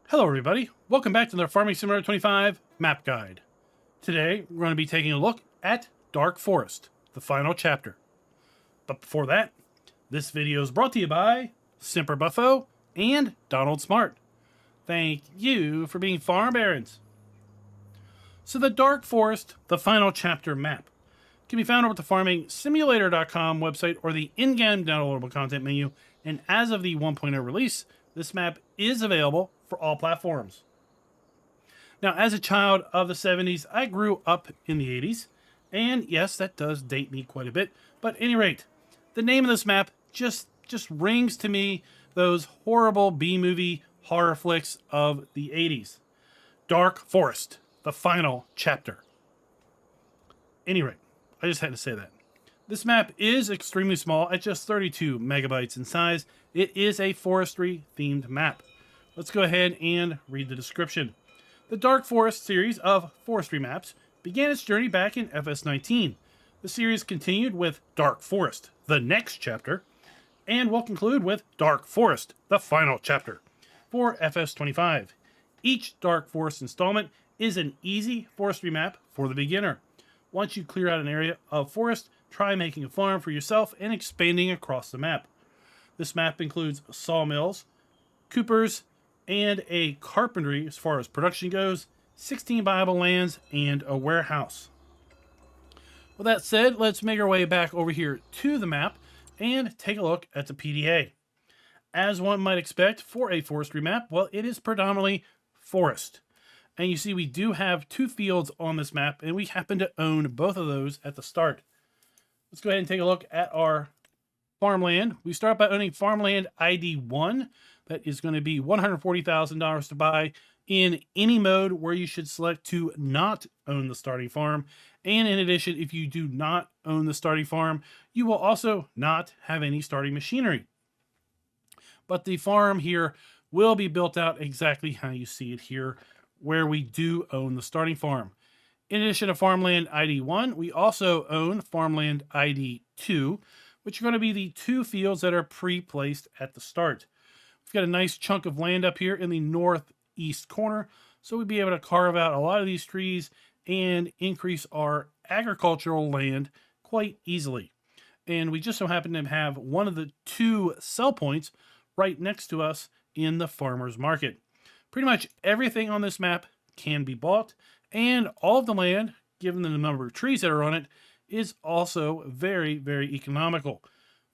Hello everybody, welcome back to the Farming Simulator 25 map guide. Today we're going to be taking a look at Dark Forest, the final chapter. But before that, this video is brought to you by Semper Buffo and Donald Smart. Thank you for being farm barons. So the Dark Forest, the final chapter map can be found over at the farmingsimulator.com website or the in-game downloadable content menu, and as of the 1.0 release, this map is available for all platforms. Now, as a child of the 70s, I grew up in the 80s, and yes, that does date me quite a bit, but at any rate, the name of this map just rings to me those horrible B-movie horror flicks of the 80s. Dark Forest, the final chapter. Any rate, I just had to say that. This map is extremely small at just 32 megabytes in size. It is a forestry themed map. Let's go ahead and read the description. The Dark Forest series of forestry maps began its journey back in FS19. The series continued with Dark Forest, the next chapter, and will conclude with Dark Forest, the final chapter, for FS25. Each Dark Forest installment is an easy forestry map for the beginner. Once you clear out an area of forest, try making a farm for yourself and expanding across the map. This map includes sawmills, coopers, and a carpentry as far as production goes, 16 buyable lands, and a warehouse. With that said, let's make our way back over here to the map and take a look at the PDA. As one might expect for a forestry map, well, it is predominantly forest. And you see we do have two fields on this map, and we happen to own both of those at the start. Let's go ahead and take a look at our farmland. We start by owning farmland ID 1. That is going to be $140,000 to buy in any mode where you should select to not own the starting farm. And in addition, if you do not own the starting farm, you will also not have any starting machinery. But the farm here will be built out exactly how you see it here, where we do own the starting farm. In addition to farmland ID 1, we also own farmland ID 2, which are going to be the two fields that are pre-placed at the start. We've got a nice chunk of land up here in the northeast corner, so we'll be able to carve out a lot of these trees and increase our agricultural land quite easily. And we just so happen to have one of the two sell points right next to us in the farmer's market. Pretty much everything on this map can be bought, and all of the land, given the number of trees that are on it, is also very, very economical.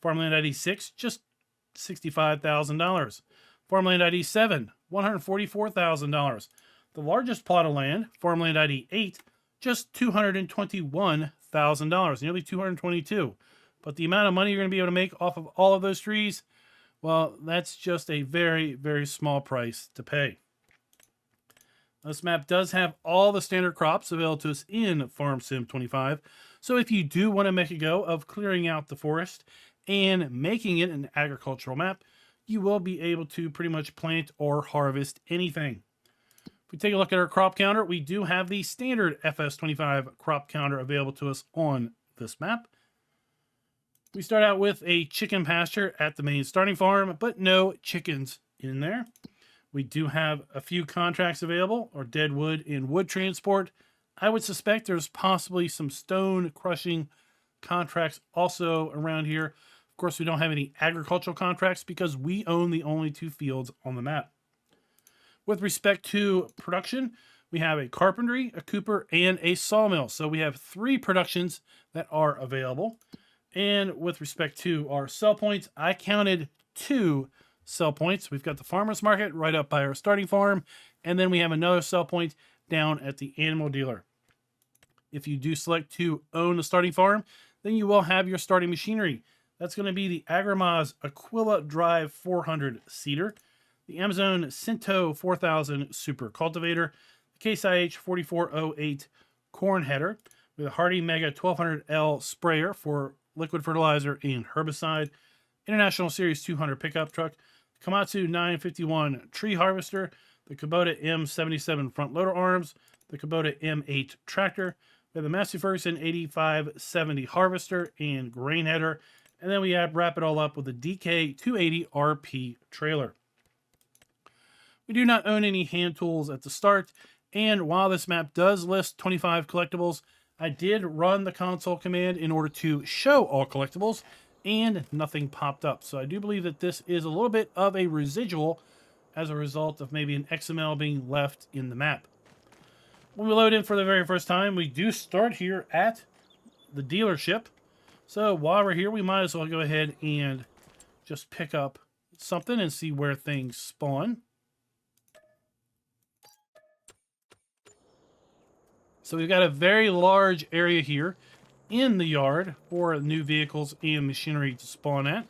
Farmland ID 6, just $65,000. Farmland ID 7, $144,000. The largest plot of land, Farmland ID 8, just $221,000, nearly $222,000. But the amount of money you're going to be able to make off of all of those trees, well, that's just a very, very small price to pay. This map does have all the standard crops available to us in Farm Sim 25. So if you do want to make a go of clearing out the forest and making it an agricultural map, you will be able to pretty much plant or harvest anything. If we take a look at our crop counter, we do have the standard FS25 crop counter available to us on this map. We start out with a chicken pasture at the main starting farm, but no chickens in there. We do have a few contracts available, or dead wood and wood transport. I would suspect there's possibly some stone crushing contracts also around here. Of course, we don't have any agricultural contracts because we own the only two fields on the map. With respect to production, we have a carpentry, a cooper, and a sawmill. So we have three productions that are available. And with respect to our sell points, I counted two sell points. We've got the farmer's market right up by our starting farm, and then we have another sell point down at the animal dealer. If you do select to own the starting farm, then you will have your starting machinery. That's going to be the Agrimaz Aquila Drive 400 seeder, the Amazon Cinto 4000 super cultivator, the Case IH 4408 corn header, with a Hardy Mega 1200L sprayer for liquid fertilizer and herbicide, International Series 200 pickup truck, Komatsu 951 tree harvester, the Kubota M77 front loader arms, the Kubota M8 tractor, we have the Massey Ferguson 8570 harvester and grain header, and then we wrap it all up with the DK 280 RP trailer. We do not own any hand tools at the start, and while this map does list 25 collectibles, I did run the console command in order to show all collectibles, and nothing popped up. So I do believe that this is a little bit of a residual as a result of maybe an XML being left in the map. When we load in for the very first time, we do start here at the dealership. So while we're here, we might as well go ahead and just pick up something and see where things spawn. So we've got a very large area here in the yard for new vehicles and machinery to spawn at.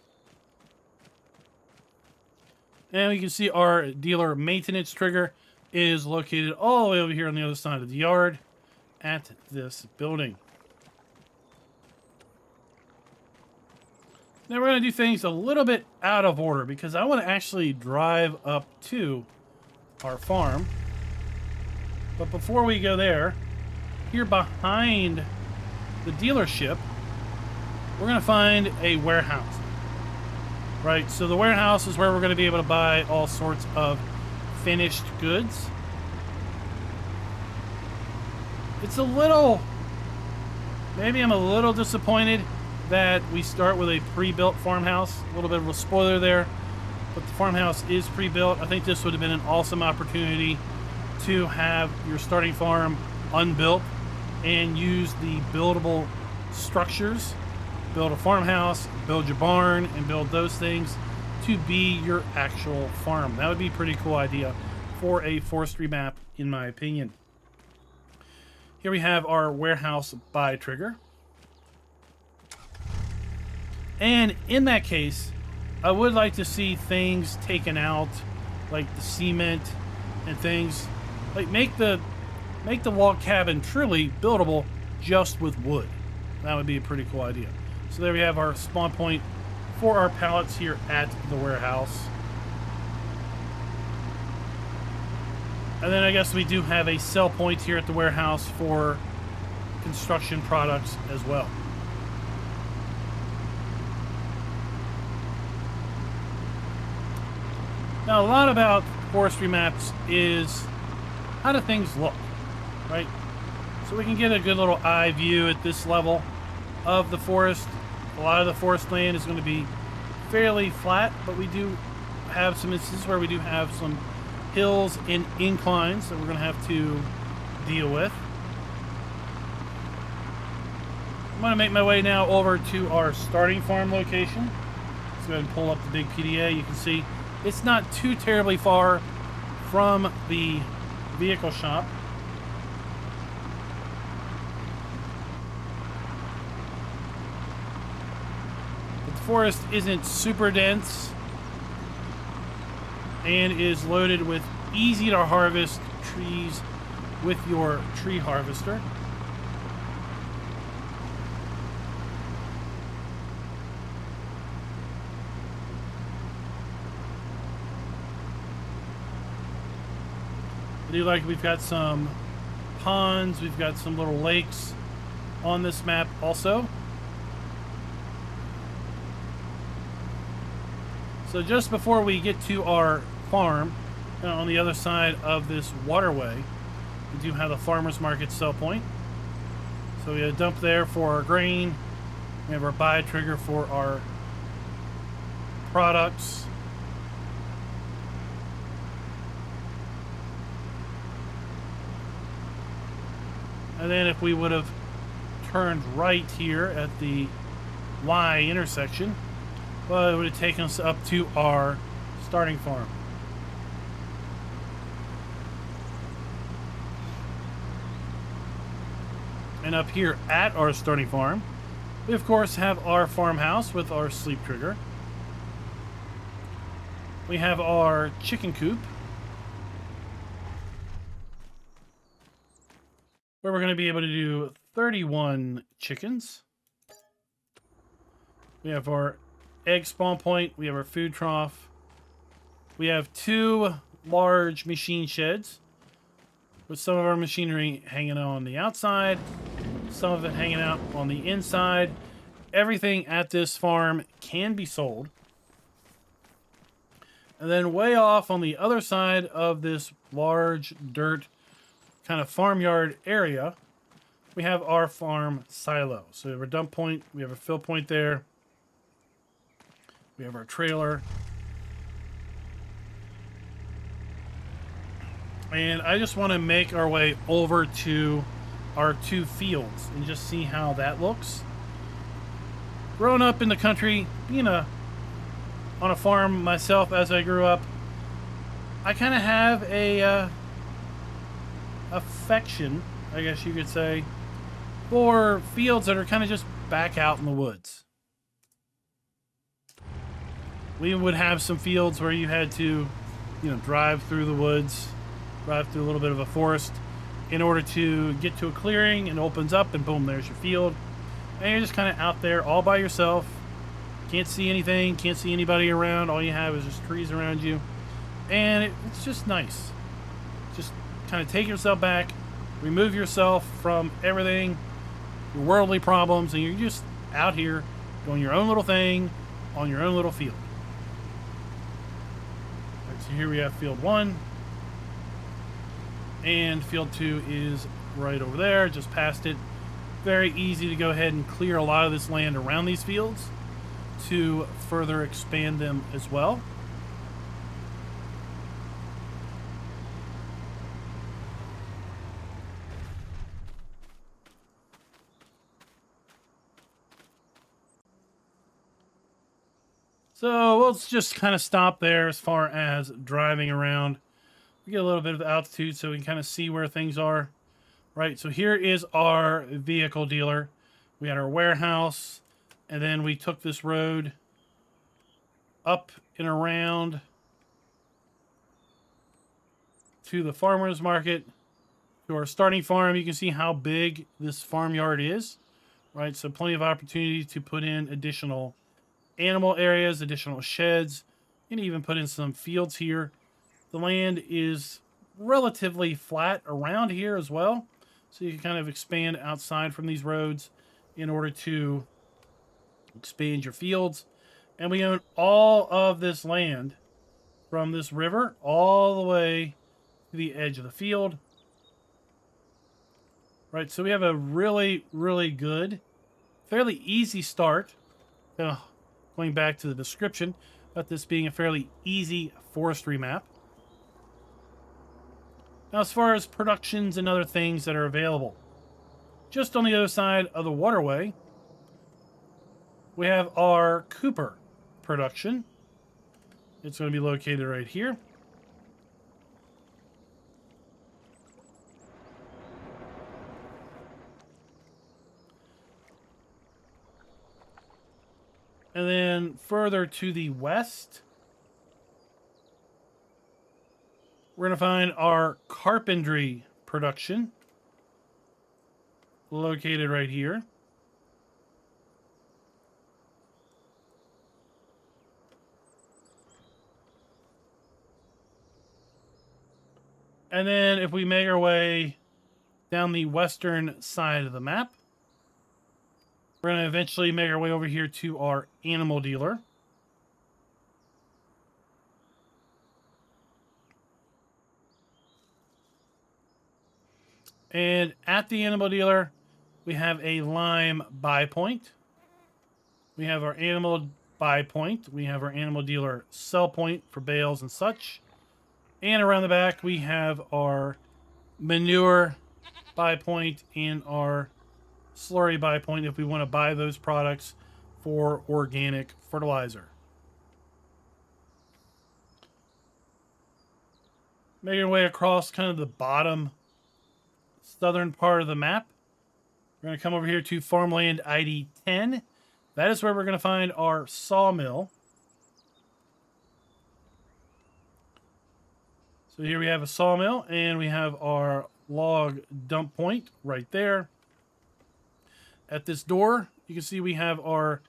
And we can see our dealer maintenance trigger is located all the way over here on the other side of the yard at this building. Now we're going to do things a little bit out of order because I want to actually drive up to our farm. But before we go there, here behind the dealership, we're going to find a warehouse. Right, so the warehouse is where we're going to be able to buy all sorts of finished goods. It's a little, maybe I'm a little disappointed that we start with a pre-built farmhouse. A little bit of a spoiler there, but the farmhouse is pre-built. I think this would have been an awesome opportunity to have your starting farm unbuilt and use the buildable structures. Build a farmhouse, build your barn, and build those things to be your actual farm. That would be a pretty cool idea for a forestry map, in my opinion. Here we have our warehouse buy trigger. And in that case, I would like to see things taken out, like the cement and things. Like make the log cabin truly buildable just with wood. That would be a pretty cool idea. So there we have our spawn point for our pallets here at the warehouse. And then I guess we do have a sell point here at the warehouse for construction products as well. Now, a lot about forestry maps is how do things look, right? So we can get a good little eye view at this level of the forest. A lot of the forest land is going to be fairly flat, but we do have some instances where we do have some hills and inclines that we're going to have to deal with. I'm going to make my way now over to our starting farm location. Let's go ahead and pull up the big PDA. You can see it's not too terribly far from the vehicle shop. Forest isn't super dense and is loaded with easy to harvest trees with your tree harvester. I do like we've got some ponds, we've got some little lakes on this map also. So just before we get to our farm, on the other side of this waterway, we do have the farmer's market sell point. So we have a dump there for our grain. We have our buy trigger for our products. And then if we would have turned right here at the Y intersection, well, it would have taken us up to our starting farm. And up here at our starting farm, we of course have our farmhouse with our sleep trigger. We have our chicken coop, where we're going to be able to do 31 chickens. We have our egg spawn point. We have our food trough. We have 2 large machine sheds with some of our machinery hanging out on the outside, some of it hanging out on the inside. Everything at this farm can be sold. And then way off on the other side of this large dirt kind of farmyard area, we have our farm silo. So we have our dump point, we have a fill point there, we have our trailer. And I just want to make our way over to our two fields and just see how that looks. Growing up in the country, being on a farm myself as I grew up, I kind of have a affection, I guess you could say, for fields that are kind of just back out in the woods. We would have some fields where you had to, drive through the woods, drive through a little bit of a forest in order to get to a clearing, and it opens up and boom, there's your field. And you're just kind of out there all by yourself. Can't see anything, can't see anybody around. All you have is just trees around you. And it's just nice. Just kind of take yourself back, remove yourself from everything, your worldly problems, and you're just out here doing your own little thing on your own little field. All right, so here we have field 1. And field 2 is right over there, just past it. Very easy to go ahead and clear a lot of this land around these fields to further expand them as well. So let's just kind of stop there as far as driving around. We get a little bit of altitude so we can kind of see where things are. Right, so here is our vehicle dealer. We had our warehouse, and then we took this road up and around to the farmer's market, to our starting farm. You can see how big this farmyard is, right? So plenty of opportunity to put in additional animal areas, additional sheds, and even put in some fields here. The land is relatively flat around here as well, so you can kind of expand outside from these roads in order to expand your fields. And we own all of this land from this river all the way to the edge of the field. Right, so we have a really, really good, fairly easy start. Going back to the description about this being a fairly easy forestry map. Now, as far as productions and other things that are available, just on the other side of the waterway, we have our Cooper production. It's going to be located right here. And then further to the west, we're going to find our carpentry production, located right here. And then if we make our way down the western side of the map, we're going to eventually make our way over here to our animal dealer. And at the animal dealer, we have a lime buy point. We have our animal buy point. We have our animal dealer sell point for bales and such. And around the back, we have our manure buy point and our slurry buy point if we want to buy those products for organic fertilizer. Making our way across kind of the bottom southern part of the map, we're going to come over here to Farmland ID 10. That is where we're going to find our sawmill. So here we have a sawmill, and we have our log dump point right there. At this door, you can see we have our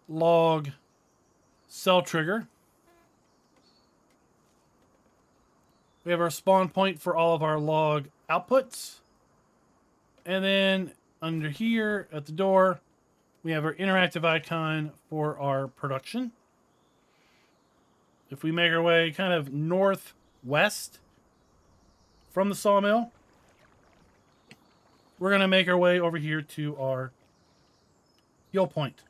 log cell trigger. We have our spawn point for all of our log outputs. And then under here at the door, we have our interactive icon for our production. if we make our way kind of northwest from the sawmill, we're going to make our way over here to our Yell Point.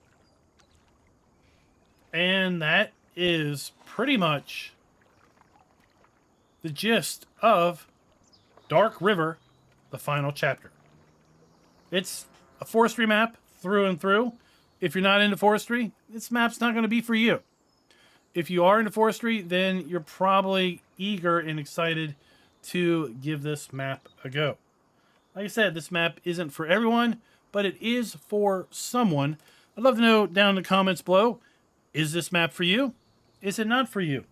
And that is pretty much the gist of Dark River, the final chapter. It's a forestry map through and through. If you're not into forestry, this map's not going to be for you. If you are into forestry, then you're probably eager and excited to give this map a go. Like I said, this map isn't for everyone, but it is for someone. I'd love to know down in the comments below, is this map for you? Is it not for you?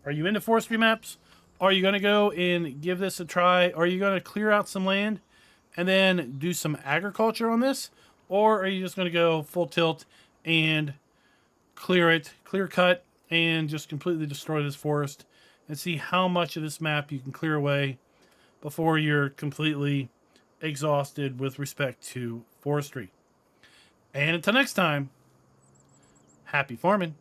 Are you into forestry maps? Are you going to go and give this a try? Are you going to clear out some land and then do some agriculture on this? Or are you just going to go full tilt and clear cut, and just completely destroy this forest and see how much of this map you can clear away before you're completely exhausted with respect to forestry? And until next time, happy farming.